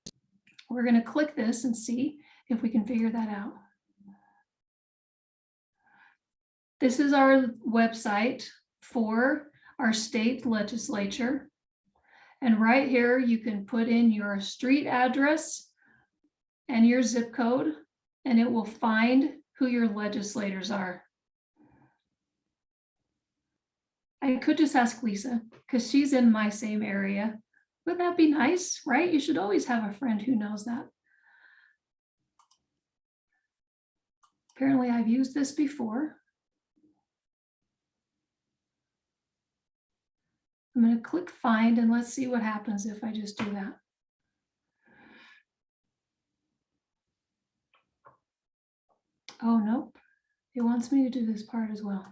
We're going to click this and see if we can figure that out. This is our website for our state legislature. And right here, you can put in your street address and your zip code, and it will find who your legislators are. I could just ask Lisa, because she's in my same area. Would that be nice, right? You should always have a friend who knows that. Apparently, I've used this before. I'm going to click find and let's see what happens if I just do that. Oh, nope. It wants me to do this part as well.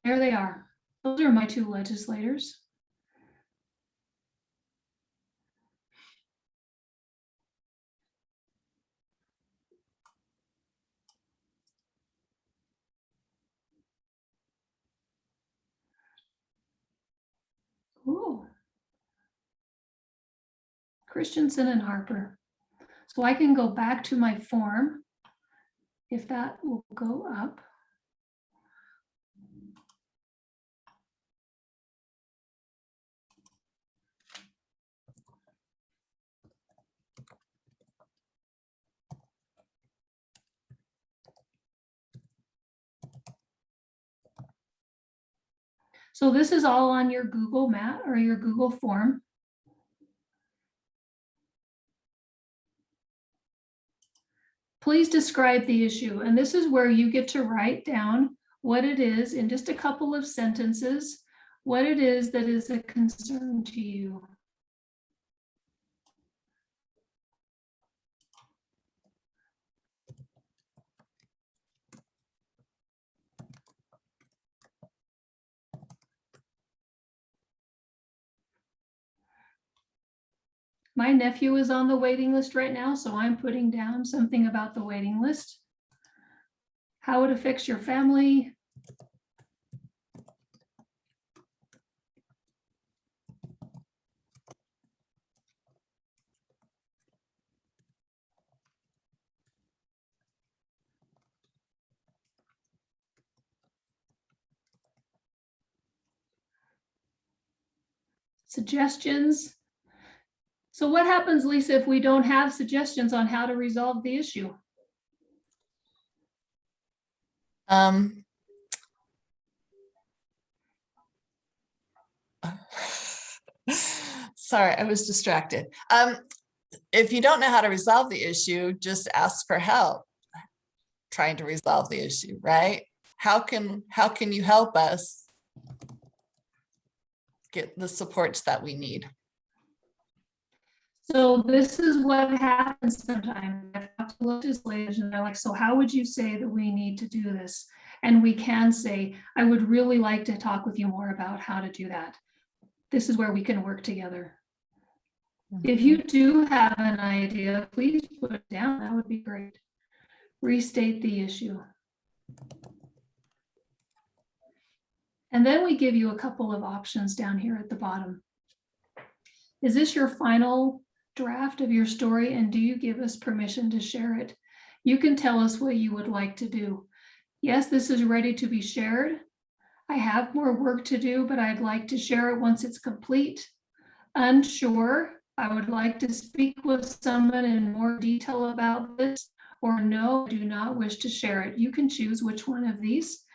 There they are. Those are my two legislators. Ooh. Christensen and Harper. So I can go back to my form if that will go up. So this is all on your Google Map or your Google form. Please describe the issue. And this is where you get to write down what it is in just a couple of sentences, what it is that is a concern to you. My nephew is on the waiting list right now, so I'm putting down something about the waiting list. How it affects your family. Suggestions. So what happens, Lisa, if we don't have suggestions on how to resolve the issue? Sorry, I was distracted. If you don't know how to resolve the issue, just ask for help trying to resolve the issue, right? How can you help us get the supports that we need? So this is what happens sometimes. I talk to legislators and they're like, so how would you say that we need to do this? And we can say, I would really like to talk with you more about how to do that. This is where we can work together. If you do have an idea, please put it down. That would be great. Restate the issue. And then we give you a couple of options down here at the bottom. Is this your final draft of your story, and do you give us permission to share it? You can tell us what you would like to do. Yes, this is ready to be shared. I have more work to do, but I'd like to share it once it's complete. Unsure, I would like to speak with someone in more detail about this, or no, I do not wish to share it. You can choose which one of these,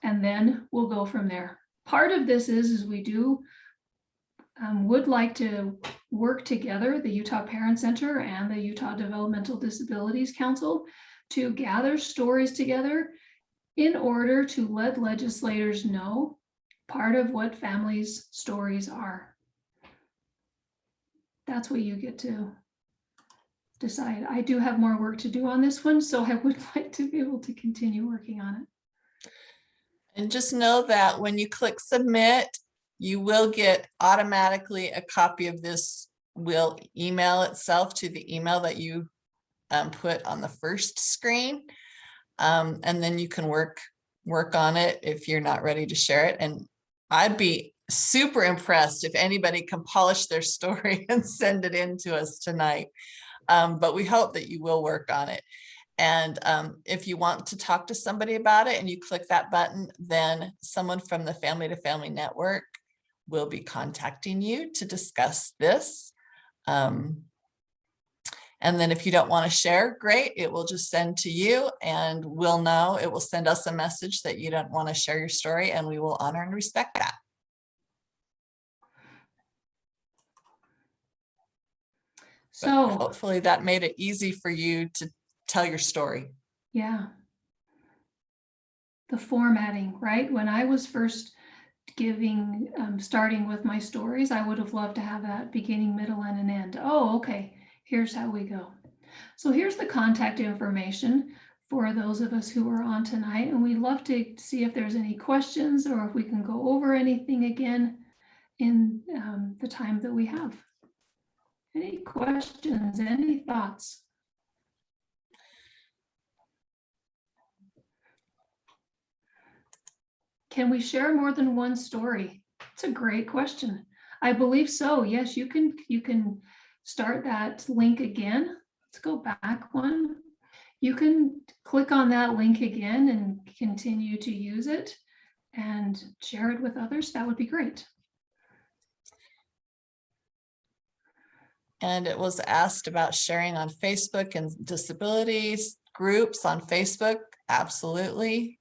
and then we'll go from there. Part of this is we do would like to work together, the Utah Parent Center and the Utah Developmental Disabilities Council, to gather stories together in order to let legislators know part of what families' stories are. That's what you get to decide. I do have more work to do on this one, so I would like to be able to continue working on it. And just know that when you click submit, you will get automatically a copy of this, will email itself to the email that you put on the first screen. And then you can work on it if you're not ready to share it. And I'd be super impressed if anybody can polish their story and send it in to us tonight. But we hope that you will work on it. And if you want to talk to somebody about it and you click that button, then someone from the Family to Family Network will be contacting you to discuss this. And then if you don't want to share, great, it will just send to you and we'll know. It will send us a message that you don't want to share your story, and we will honor and respect that. So but hopefully that made it easy for you to tell your story. yeah. The formatting, right? When I was first starting with my stories, I would have loved to have that beginning, middle, and an end. Oh, okay, here's how we go. So here's the contact information for those of us who are on tonight, and we'd love to see if there's any questions or if we can go over anything again in the time that we have. Any questions, any thoughts? Can we share more than one story? It's a great question. I believe so. Yes, you can start that link again. Let's go back one. You can click on that link again and continue to use it and share it with others. That would be great. And it was asked about sharing on Facebook and disabilities groups on Facebook. Absolutely.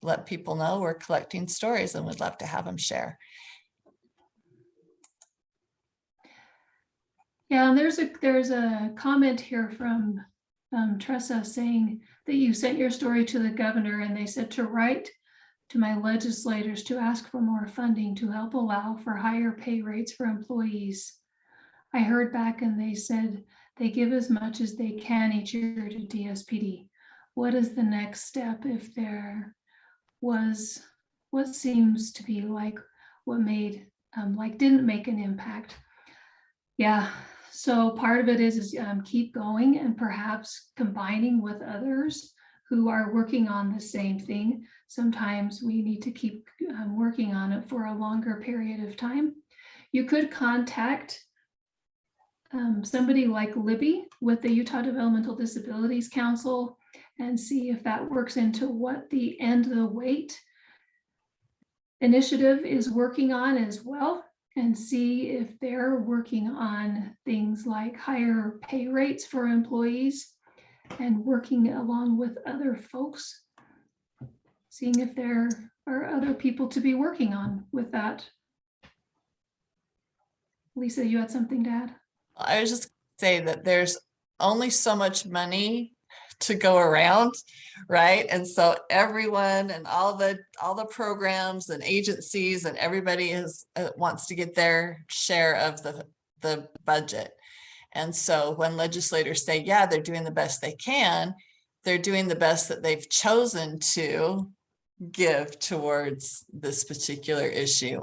Let people know we're collecting stories and we'd love to have them share. Yeah, and there's a comment here from Tressa saying that you sent your story to the governor and they said to write to my legislators to ask for more funding to help allow for higher pay rates for employees. I heard back and they said they give as much as they can each year to DSPD. What is the next step if there was what seems to be like what made didn't make an impact? Yeah, so part of it is keep going and perhaps combining with others who are working on the same thing. Sometimes we need to keep working on it for a longer period of time. You could contact somebody like Libby with the Utah Developmental Disabilities Council and see if that works into what the End the Wait initiative is working on as well, and see if they're working on things like higher pay rates for employees and working along with other folks, seeing if there are other people to be working on with that. Lisa, you had something to add? I was just say that there's only so much money to go around, right? And so everyone and all the programs and agencies and everybody is wants to get their share of the budget. And so when legislators say, yeah, they're doing the best they can, they're doing the best that they've chosen to give towards this particular issue.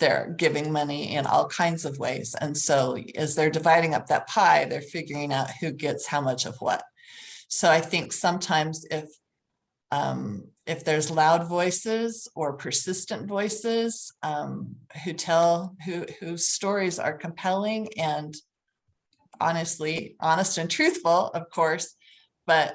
They're giving money in all kinds of ways. And so as they're dividing up that pie, they're figuring out who gets how much of what. So I think sometimes if there's loud voices or persistent voices whose stories are compelling and honest and truthful, of course, but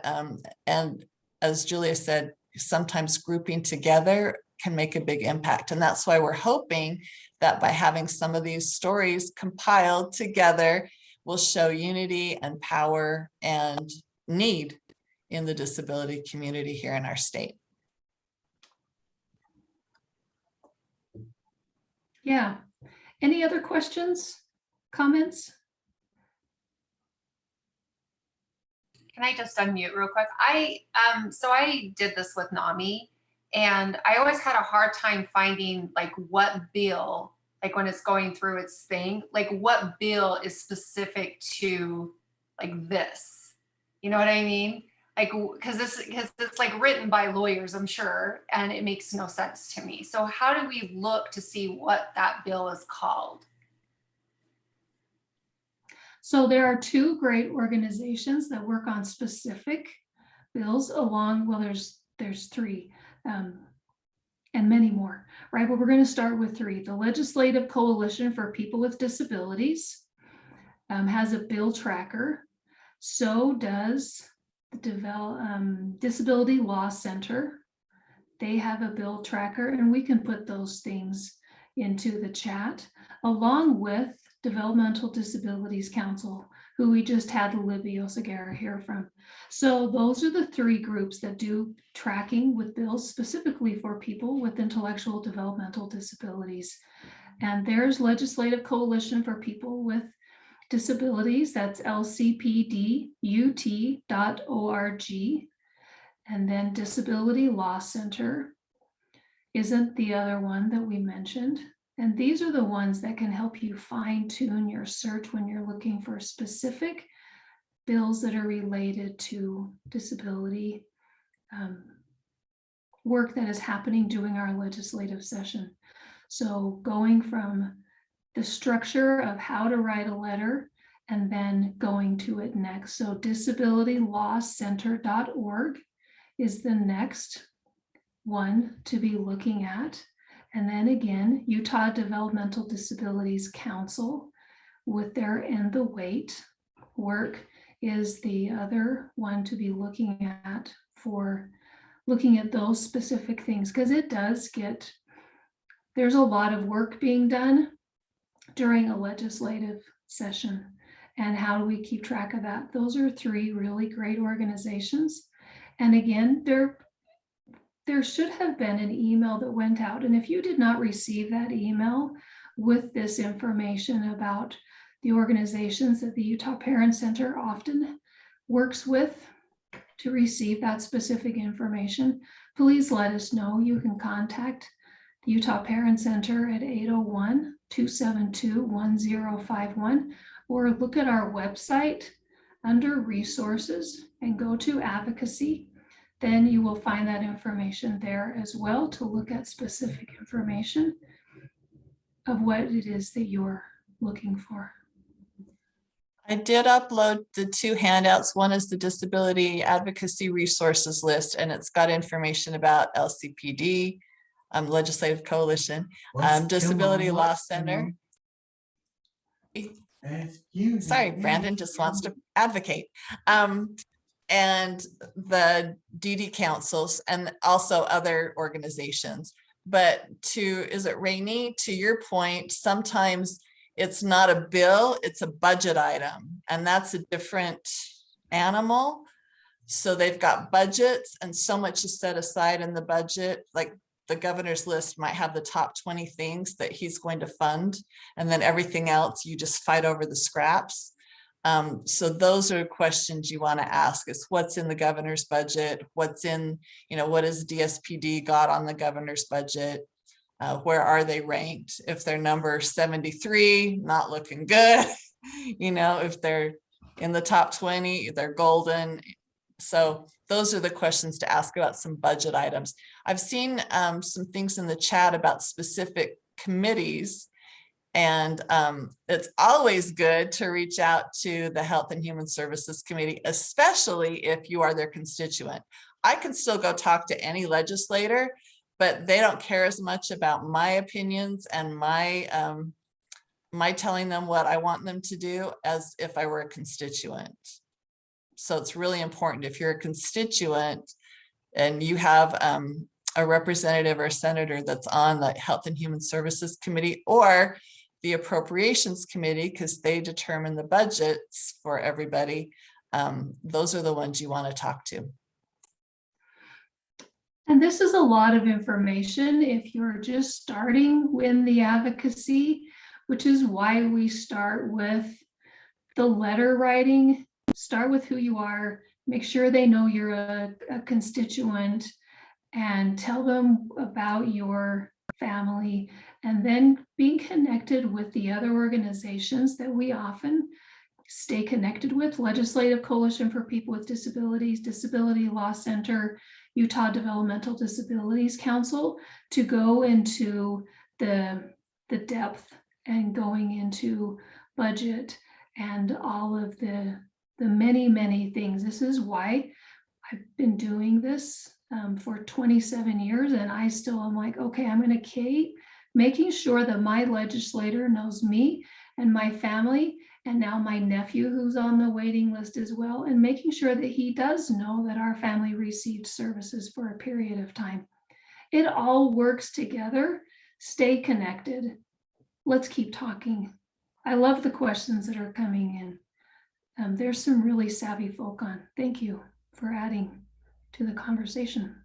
and as Julia said, sometimes grouping together can make a big impact. And that's why we're hoping that by having some of these stories compiled together will show unity and power and need in the disability community here in our state. Yeah. Any other questions, comments? Can I just unmute real quick? So I did this with NAMI, and I always had a hard time finding like what bill, like when it's going through its thing, like what bill is specific to like this. You know what I mean? Like, because it's like written by lawyers, I'm sure, and it makes no sense to me. So how do we look to see what that bill is called? So there are two great organizations that work on specific bills along, well, there's three and many more, right? But we're going to start with three. The Legislative Coalition for People with Disabilities has a bill tracker. So does the Disability Law Center. They have a bill tracker, and we can put those things into the chat along with Developmental Disabilities Council, who we just had Libby Oseguera here from. So those are the three groups that do tracking with bills specifically for people with intellectual developmental disabilities. And there's Legislative Coalition for People with Disabilities, that's lcpdut.org. And then Disability Law Center isn't the other one that we mentioned. And these are the ones that can help you fine tune your search when you're looking for specific bills that are related to disability work that is happening during our legislative session. So going from the structure of how to write a letter and then going to it next. So disabilitylawcenter.org is the next one to be looking at. And then again, Utah Developmental Disabilities Council with their End the Wait work is the other one to be looking at for looking at those specific things, because it does there's a lot of work being done during a legislative session. And how do we keep track of that? Those are three really great organizations. And again, there should have been an email that went out. And if you did not receive that email with this information about the organizations that the Utah Parent Center often works with to receive that specific information, please let us know. You can contact the Utah Parent Center at 801-272-1051, or look at our website under resources and go to advocacy. Then you will find that information there as well to look at specific information of what it is that you're looking for. I did upload the 2 handouts. One is the Disability Advocacy Resources List, and it's got information about LCPD, Legislative Coalition, Disability Law Center. Sorry, Brandon just wants to advocate. And the DD councils and also other organizations. But is it Rainey, to your point, sometimes it's not a bill, it's a budget item, and that's a different animal. So they've got budgets and so much is set aside in the budget. Like the governor's list might have the top 20 things that he's going to fund, and then everything else you just fight over the scraps. So those are questions you want to ask, is what's in the governor's budget, what's in, what has DSPD got on the governor's budget, where are they ranked? If they're number 73, not looking good, if they're in the top 20, they're golden. So those are the questions to ask about some budget items. I've seen some things in the chat about specific committees. And it's always good to reach out to the Health and Human Services Committee, especially if you are their constituent. I can still go talk to any legislator, but they don't care as much about my opinions and my telling them what I want them to do as if I were a constituent. So it's really important if you're a constituent and you have a representative or a senator that's on the Health and Human Services Committee or the Appropriations Committee, because they determine the budgets for everybody. Those are the ones you want to talk to. And this is a lot of information if you're just starting in the advocacy, which is why we start with the letter writing. Start with who you are, make sure they know you're a constituent, and tell them about your family, and then being connected with the other organizations that we often stay connected with: Legislative Coalition for People with Disabilities, Disability Law Center, Utah Developmental Disabilities Council, to go into the depth and going into budget and all of the many things. This is why I've been doing this for 27 years, and I still am like, okay, I'm going to keep making sure that my legislator knows me and my family, and now my nephew who's on the waiting list as well, and making sure that he does know that our family received services for a period of time. It all works together. Stay connected. Let's keep talking. I love the questions that are coming in. There's some really savvy folk on. Thank you for adding to the conversation.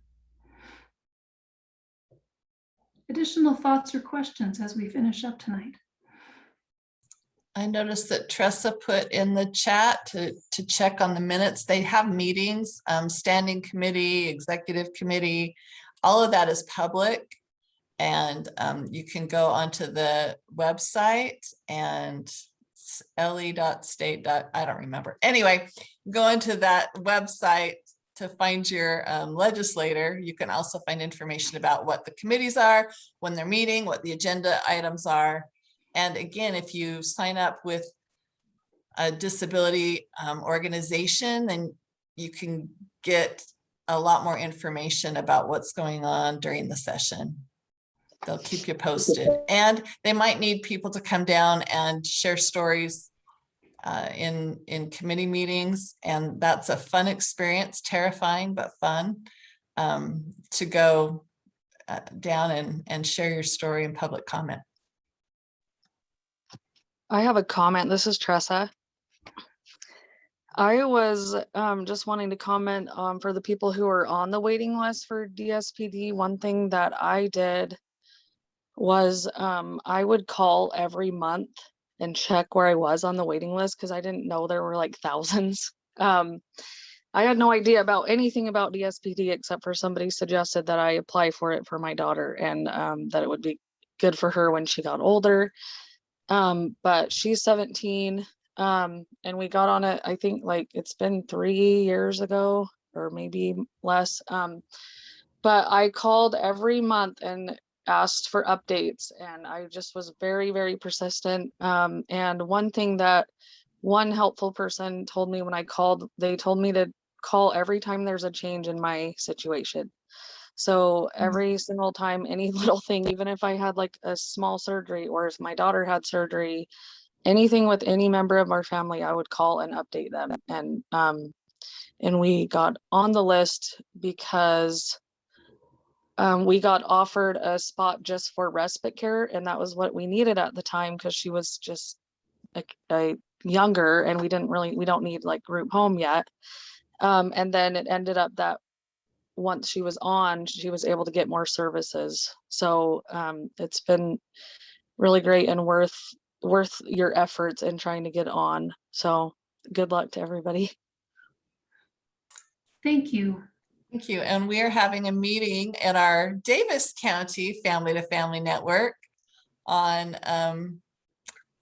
Additional thoughts or questions as we finish up tonight? I noticed that Tressa put in the chat to check on the minutes. They have meetings, standing committee, executive committee, all of that is public. And you can go onto the website and le.state. I don't remember. Anyway, go into that website to find your legislator. You can also find information about what the committees are, when they're meeting, what the agenda items are. And again, if you sign up with a disability organization, then you can get a lot more information about what's going on during the session. They'll keep you posted, and they might need people to come down and share stories in committee meetings, and that's a fun experience, terrifying but fun, to go down and share your story in public comment. I have a comment. This is Tressa. I was just wanting to comment for the people who are on the waiting list for DSPD. One thing that I did was I would call every month and check where I was on the waiting list, because I didn't know there were like thousands. I had no idea about anything about DSPD except for somebody suggested that I apply for it for my daughter, and that it would be good for her when she got older. But she's 17, and we got on it, I think like it's been 3 years ago or maybe less. But I called every month and asked for updates, and I just was very, very persistent. And one thing that one helpful person told me when I called, they told me to call every time there's a change in my situation. So every single time, any little thing, even if I had like a small surgery or if my daughter had surgery, anything with any member of our family, I would call and update them. And we got on the list because we got offered a spot just for respite care, and that was what we needed at the time because she was just a younger, and we don't need like group home yet. And then it ended up that once she was on, she was able to get more services. So it's been really great and worth your efforts in trying to get on. So good luck to everybody. Thank you. Thank you. And we are having a meeting at our Davis County Family to Family Network on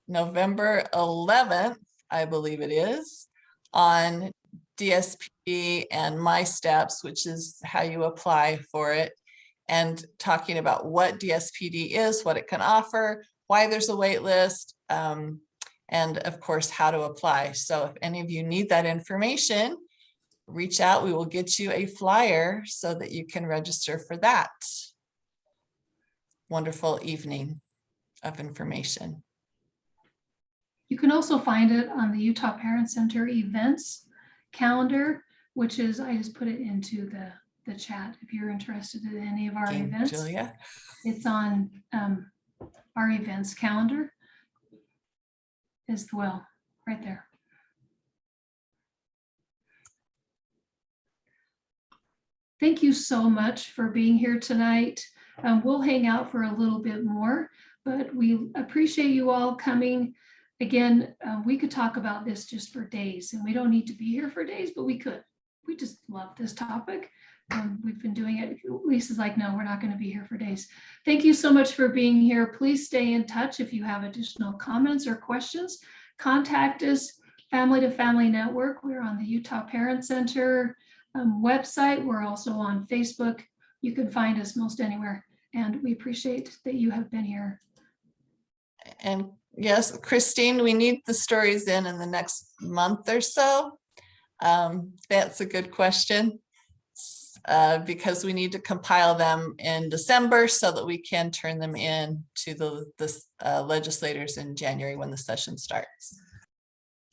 November 11th, I believe it is, on DSPD and My Steps, which is how you apply for it, and talking about what DSPD is, what it can offer, why there's a wait list, and of course, how to apply. So if any of you need that information, reach out. We will get you a flyer so that you can register for that wonderful evening of information. You can also find it on the Utah Parent Center events calendar, which is, I just put it into the chat if you're interested in any of our Thank you, events. Julia. It's on our events calendar as well, right there. Thank you so much for being here tonight. We'll hang out for a little bit more, but we appreciate you all coming. Again, we could talk about this just for days, and we don't need to be here for days, but we could. We just love this topic. We've been doing it. Lisa's like, no, we're not going to be here for days. Thank you so much for being here. Please stay in touch if you have additional comments or questions. Contact us, Family to Family Network. We're on the Utah Parent Center website. We're also on Facebook. You can find us most anywhere, and we appreciate that you have been here. And yes, Christine, we need the stories in the next month or so. That's a good question because we need to compile them in December so that we can turn them in to the legislators in January when the session starts.